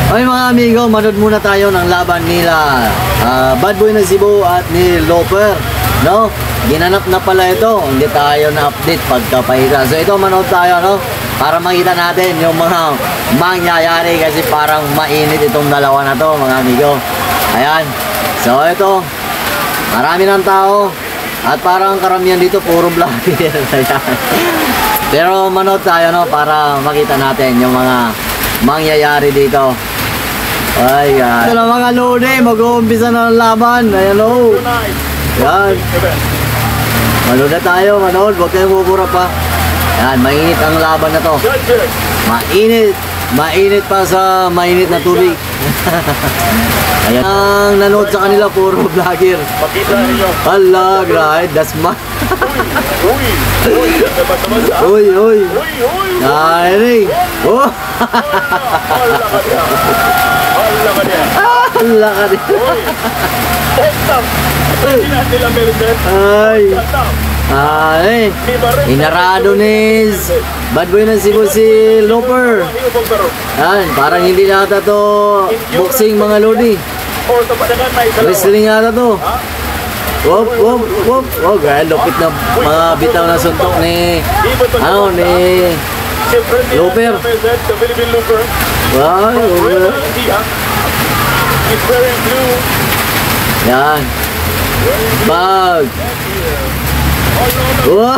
Okay mga amigo, manood muna tayo ng laban nila Bad Boy ng Cebu at ni Loper, no? Ginanap na pala ito, hindi tayo na-update pagkapahira. So ito, manood tayo, no? Para makita natin yung mga mangyayari kasi parang mainit itong dalawa na to mga amigo. Ayan, so ito, marami ng tao at parang karamihan dito puro vlogger. Pero manood tayo, no? Para makita natin yung mga mangyayari dito. Ay, yan. Ito na mga lodi, mag-uumpisa na ng laban. Ayan, o. Yan. Manood na tayo, manood. Huwag kayong bubura pa. Yan, mainit ang laban na to. Mainit. Mainit pa sa mainit na tubig. Ayan. Ang nanood sa kanila, puro vlogger. Hala, grahe, dasma. Uy, uy. Ay, oh. Hala ka din. Ay. Ay. Inarado ni Bad Boy ng Cebu si Loper. Yan, parang hindi nata to boxing mga lodi. Wrestling nata to. Wop, wop, wop. Oh, gaya, lupit na mga bitaw na suntok ni ni Loper. Wow, yan. Bag. Wow.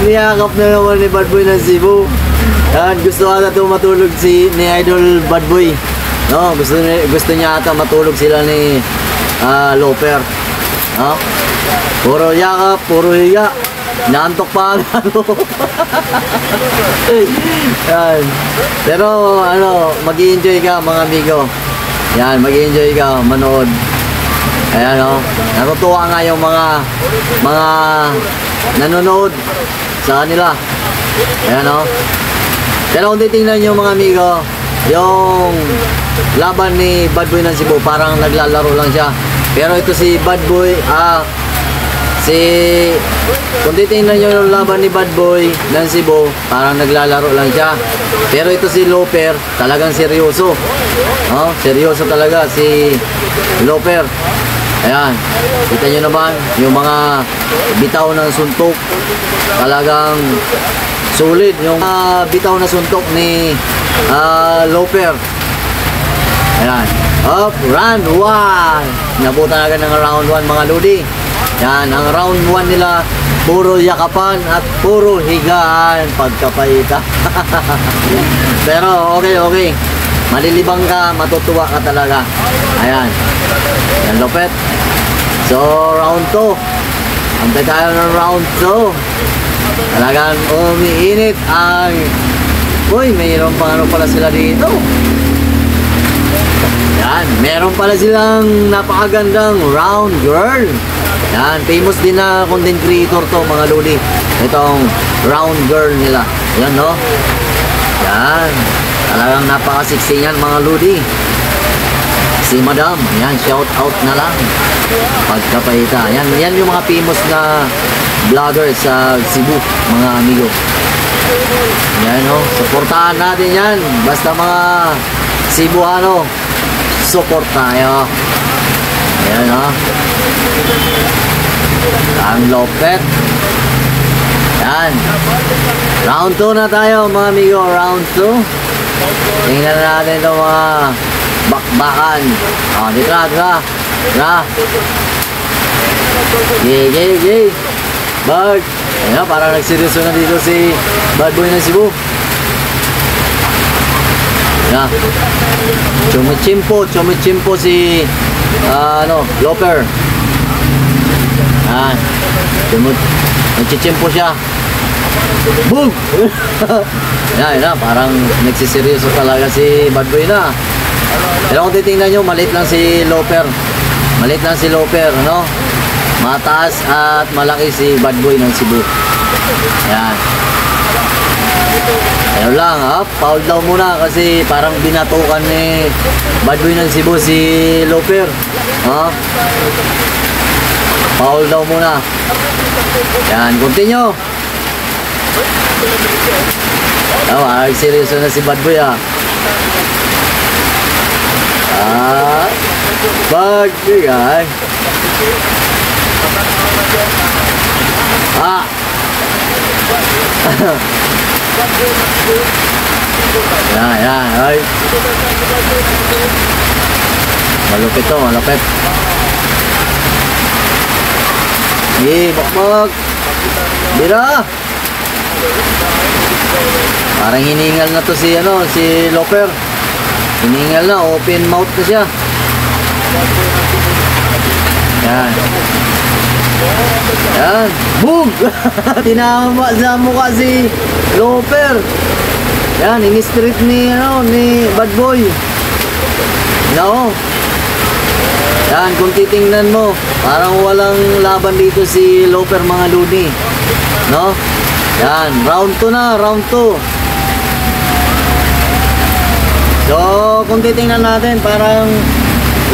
Niyakap na naman ni Bad Boy ng Cebu. Yan, gusto ata ito matulog si ni Idol Bad Boy. No, gusto niya ata matulog sila ni Loper. No? Puro yakap, puro higa. Naantok pa ano. Yan. Pero ano, mag-i-enjoy ka mga amigo. Yan, mag-i-enjoy ka manood. Ayan, no. Natutuwa nga yung mga nanonood sa kanila. Ayan, no. Pero kung titingnan nyo mga amigo, yung laban ni Bad Boy ng Cebu, parang naglalaro lang siya. Pero ito si Bad Boy, kung titingnan nyo yung laban ni Bad Boy ng Cebu, parang naglalaro lang siya. Pero ito si Loper, talagang seryoso. Oh, seryoso talaga si Loper. Ayan, kita nyo naman yung mga bitaw ng suntok. Talagang sulit yung bitaw na suntok ni Loper. Ayan, up, round 1. Nabutan agad ng round 1 mga lodi. Yan, ang round 1 nila, puro yakapan at puro higaan pagkapaita. Pero okay, okay. Malilibang ka, matutuwa ka talaga. Ayan. Yan, lupet. So, round 2. Antay tayo ng round 2. Talagang umiinit ang... Uy, mayroon pa ano pala sila dito. Yan, meron pala silang napakagandang round girl. Yan, famous din na content creator to mga lodi. Itong round girl nila. Yan, no? Yan, talagang napakasiksing yan mga lodi. Si Madam, yan, shout out na lang pagkapahita. Yan, yan yung mga famous na vlogger sa Cebu mga amigo. Yan, no? Suportahan natin yan. Basta mga Cebuano, support tayo. Ayan, no? Ang lopet. Yan. Round 2 na tayo mga amigo. Round 2. Tingnan natin itong mga bakbakan. O, dito na, dito na. Na. Yay, yay, yay. Bag. Ayan, parang nagseryoso na dito si Bad Boy ng Cebu. Ayan. Chumichimpo si Loper. Ayan. Nagchichimpo siya. Boom! Ayan, ayan, parang nagsiseryoso talaga si Bad Boy na. Pero kung titingnan nyo, maliit lang si Loper. Maliit lang si Loper, no? Mataas at malaki si Bad Boy ng Cebu. Ayan. Ayan lang, ha? Foul daw muna kasi parang binatukan ni Bad Boy ng Cebu si Loper. Ha? Foul daw muna. Ayan, continue. Seryoso na si Bad Boy Bad Boy Yan, ay. Malupit to, malupit. Bakbak. Bira. Parang hiningal na to si Loper. Hiningal na, open mouth na siya. Yan. Yan. Boom! Tinama sa mukha si Loper. Yan, ini-street ni Bad Boy. No. Yan, kung titingnan mo, parang walang laban dito si Loper, mga ludi. No? Yan, round 2 na, round 2. So, kung titingnan natin, parang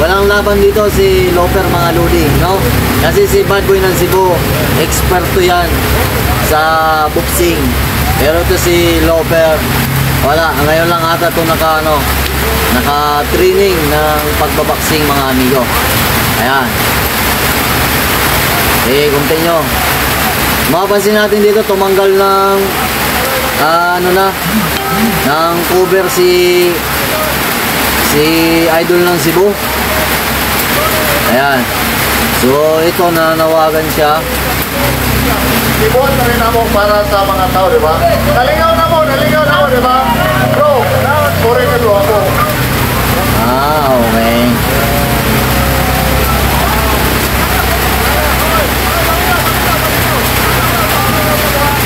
walang laban dito si Loper, mga ludi, no? Kasi si Bad Boy ng Cebu, eksperto yan sa boxing. Pero to si Loper, wala, ngayon lang ata ito naka-training ng pagbaboxing, mga amigo. Ayan. Continue. Mapapansin natin dito, tumanggal ng ng cover si Idol ng Cebu. Ayan. So, ito nanawagan siya. Ibon na rin ako para sa mga tao, di ba? Naligaw na mo, di ba? Bro, sorry na bro ako. Okay.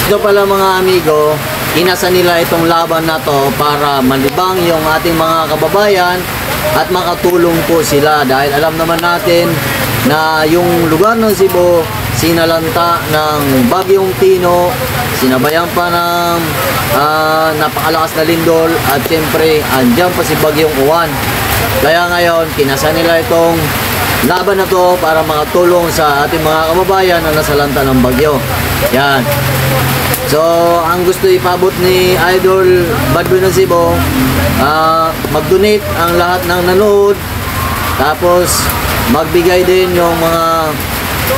Ito pala, mga amigo, inasa nila itong laban na to para malibang yung ating mga kababayan at makatulong po sila, dahil alam naman natin na yung lugar ng Cebu sinalanta ng Bagyong Tino, sinabayan pa ng napakalakas na lindol, at syempre andyan pa si Bagyong Uwan. Kaya ngayon kinasa nila itong laban na to para makatulong sa ating mga kababayan na nasalanta ng bagyo. Yan. So, ang gusto ipabot ni Idol Bad Boy ng Cebu, mag-donate ang lahat ng nanood, tapos magbigay din yung mga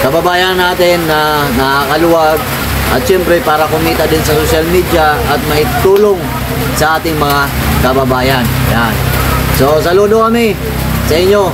kababayan natin na nakakaluwag, at syempre para kumita din sa social media at maitulong sa ating mga kababayan. Yan. So, saludo kami sa inyo.